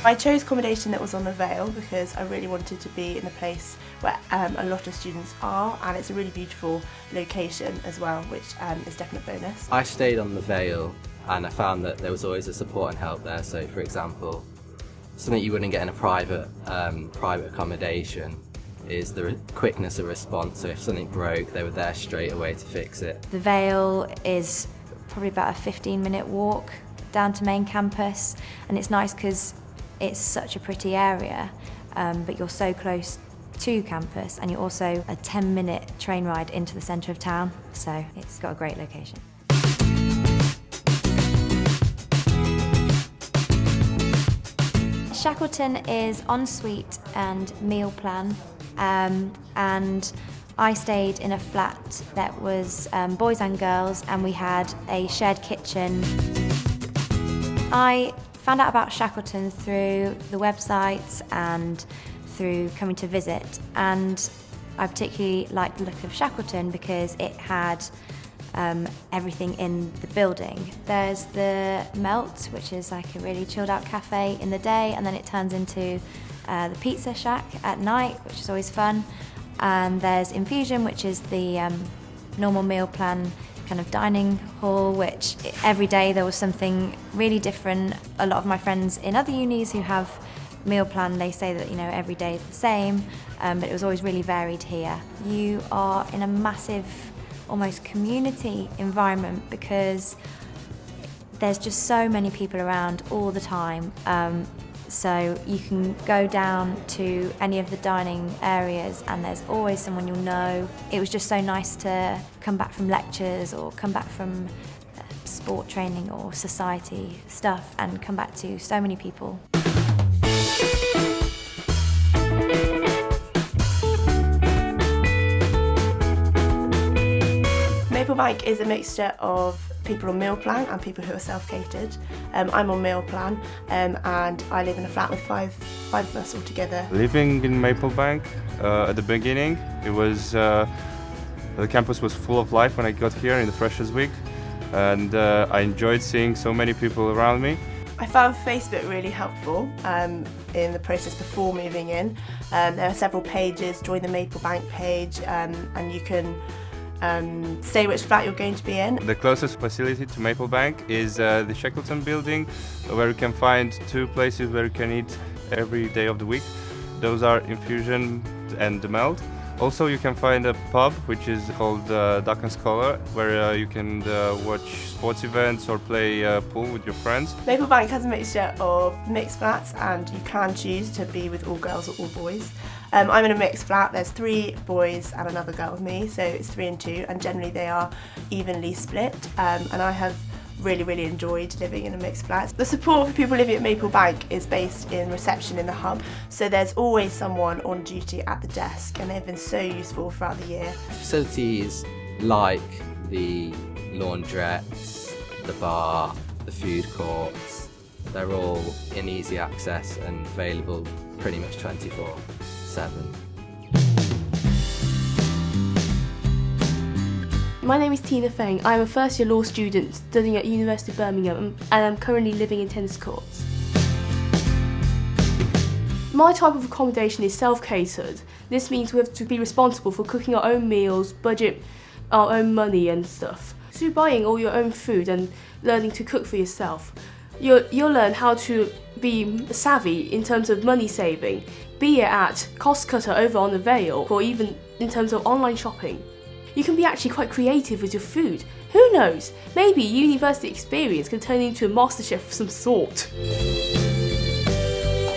I chose accommodation that was on the Vale because I really wanted to be in a place where a lot of students are, and it's a really beautiful location as well, which is a definite bonus. I stayed on the Vale and I found that there was always a support and help there. So for example, something you wouldn't get in a private accommodation is the quickness of response. So if something broke, they were there straight away to fix it. The Vale is probably about a 15-minute walk down to main campus, and it's nice because it's such a pretty area, but you're so close to campus, and you're also a 10-minute train ride into the centre of town, so it's got a great location. Shackleton is ensuite and meal plan, and I stayed in a flat that was boys and girls, and we had a shared kitchen. I found out about Shackleton through the websites and through coming to visit, and I particularly liked the look of Shackleton because it had everything in the building. There's the Melt, which is like a really chilled out cafe in the day, and then it turns into the pizza shack at night, which is always fun. And there's Infusion, which is the normal meal plan kind of dining hall, which every day there was something really different. A lot of my friends in other unis who have meal plan, they say that, you know, every day is the same, but it was always really varied here. You are in a massive, almost community environment because there's just so many people around all the time. So you can go down to any of the dining areas and there's always someone you'll know. It was just so nice to come back from lectures or come back from sport training or society stuff and come back to so many people. Maplebank is a mixture of people on meal plan and people who are self-catered. I'm on meal plan and I live in a flat with five of us all together. Living in Maplebank, at the beginning, it was the campus was full of life when I got here in the Freshers Week, and I enjoyed seeing so many people around me. I found Facebook really helpful in the process before moving in. There are several pages, join the Maplebank page, and you can say which flat you're going to be in. The closest facility to Maplebank is the Shackleton building, where you can find two places where you can eat every day of the week. Those are Infusion and the Melt. Also, you can find a pub which is called Duck and Scholar, where you can watch sports events or play pool with your friends. Maplebank has a mixture of mixed flats, and you can choose to be with all girls or all boys. I'm in a mixed flat. There's 3 boys and another girl with me, so it's 3 and 2, and generally they are evenly split. And I have really enjoyed living in a mixed flat. The support for people living at Maplebank is based in reception in the hub, so there's always someone on duty at the desk, and they've been so useful throughout the year. Facilities like the laundrettes, the bar, the food courts, they're all in easy access and available pretty much 24/7. My name is Tina Fang. I'm a first-year law student studying at University of Birmingham, and I'm currently living in tennis courts. My type of accommodation is self-catered. This means we have to be responsible for cooking our own meals, budget our own money and stuff. Through buying all your own food and learning to cook for yourself, you'll learn how to be savvy in terms of money saving, be it at Cost Cutter over on the Vale, or even in terms of online shopping. You can be actually quite creative with your food. Who knows? Maybe university experience can turn into a MasterChef of some sort.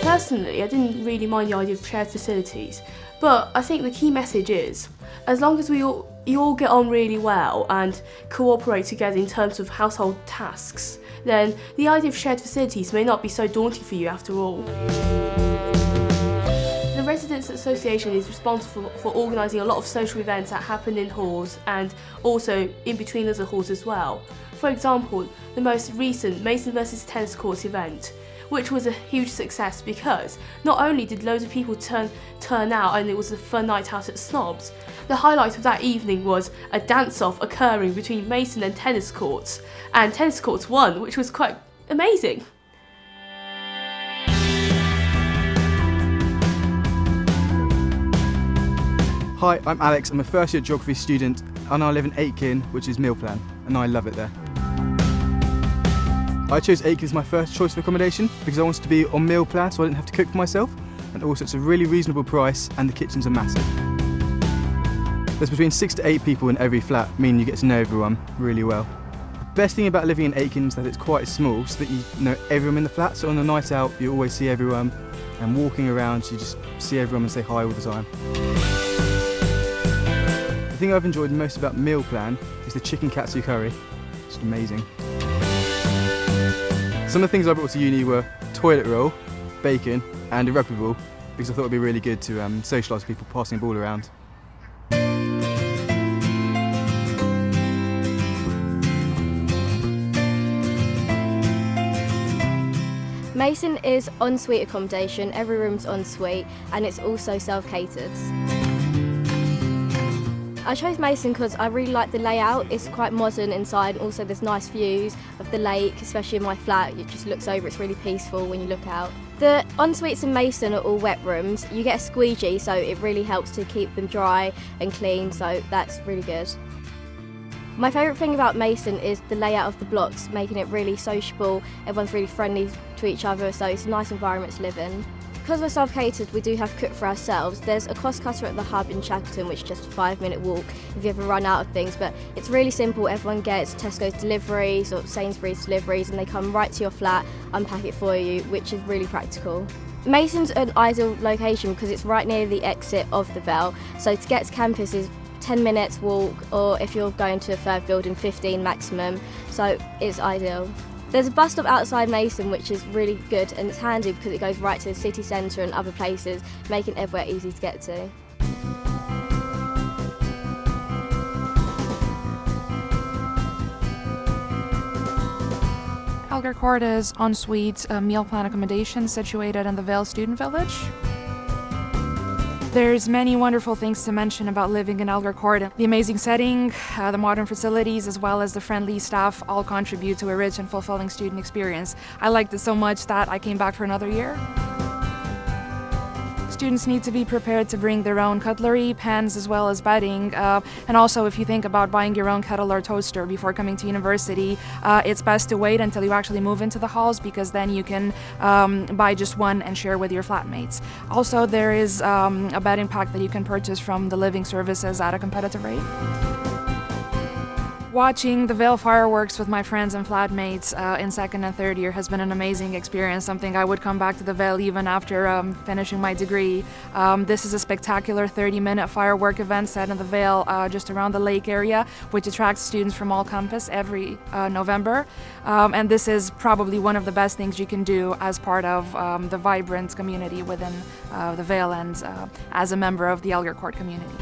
Personally, I didn't really mind the idea of shared facilities, but I think the key message is, as long as you all get on really well and cooperate together in terms of household tasks, then the idea of shared facilities may not be so daunting for you after all. The Residents Association is responsible for organising a lot of social events that happen in halls and also in between other halls as well. For example, the most recent Mason vs Tennis Courts event, which was a huge success because not only did loads of people turn out and it was a fun night out at Snobs, the highlight of that evening was a dance-off occurring between Mason and Tennis Courts, and Tennis Courts won, which was quite amazing. Hi, I'm Alex. I'm a first year geography student and I live in Aitkin, which is meal plan, and I love it there. I chose Aitken as my first choice for accommodation because I wanted to be on meal plan so I didn't have to cook for myself, and also it's a really reasonable price and the kitchens are massive. There's between 6 to 8 people in every flat, meaning you get to know everyone really well. The best thing about living in Aitken is that it's quite small so that you know everyone in the flat, so on a night out you always see everyone, and walking around you just see everyone and say hi all the time. The thing I've enjoyed most about meal plan is the chicken katsu curry. It's amazing. Some of the things I brought to uni were toilet roll, bacon and a rugby ball because I thought it would be really good to socialise with people passing the ball around. Mason is en-suite accommodation, every room's en-suite and it's also self-catered. I chose Mason because I really like the layout. It's quite modern inside, and also there's nice views of the lake, especially in my flat. It just looks over, it's really peaceful when you look out. The en-suites in Mason are all wet rooms. You get a squeegee, so it really helps to keep them dry and clean, so that's really good. My favourite thing about Mason is the layout of the blocks, making it really sociable. Everyone's really friendly to each other, so it's a nice environment to live in. Because we're self-catered, we do have to cook for ourselves. There's a cost cutter at the hub in Shackleton, which is just a 5-minute walk if you ever run out of things, but it's really simple. Everyone gets Tesco's deliveries or Sainsbury's deliveries and they come right to your flat, unpack it for you, which is really practical. Mason's an ideal location because it's right near the exit of the Vale, so to get to campus is 10 minutes walk, or if you're going to a third building, 15 maximum, so it's ideal. There's a bus stop outside Mason which is really good and it's handy because it goes right to the city centre and other places, making everywhere easy to get to. Elgar Court is en-suite meal plan accommodation situated in the Vale Student Village. There's many wonderful things to mention about living in Elgar Court. The amazing setting, the modern facilities, as well as the friendly staff all contribute to a rich and fulfilling student experience. I liked it so much that I came back for another year. Students need to be prepared to bring their own cutlery, pans, as well as bedding. And also, if you think about buying your own kettle or toaster before coming to university, it's best to wait until you actually move into the halls because then you can buy just one and share with your flatmates. Also, there is a bedding pack that you can purchase from the living services at a competitive rate. Watching the Vale fireworks with my friends and flatmates in second and third year has been an amazing experience, something I would come back to the Vale even after finishing my degree. This is a spectacular 30-minute firework event set in the Vale just around the lake area, which attracts students from all campus every November. And this is probably one of the best things you can do as part of the vibrant community within the Vale and as a member of the Elgar Court community.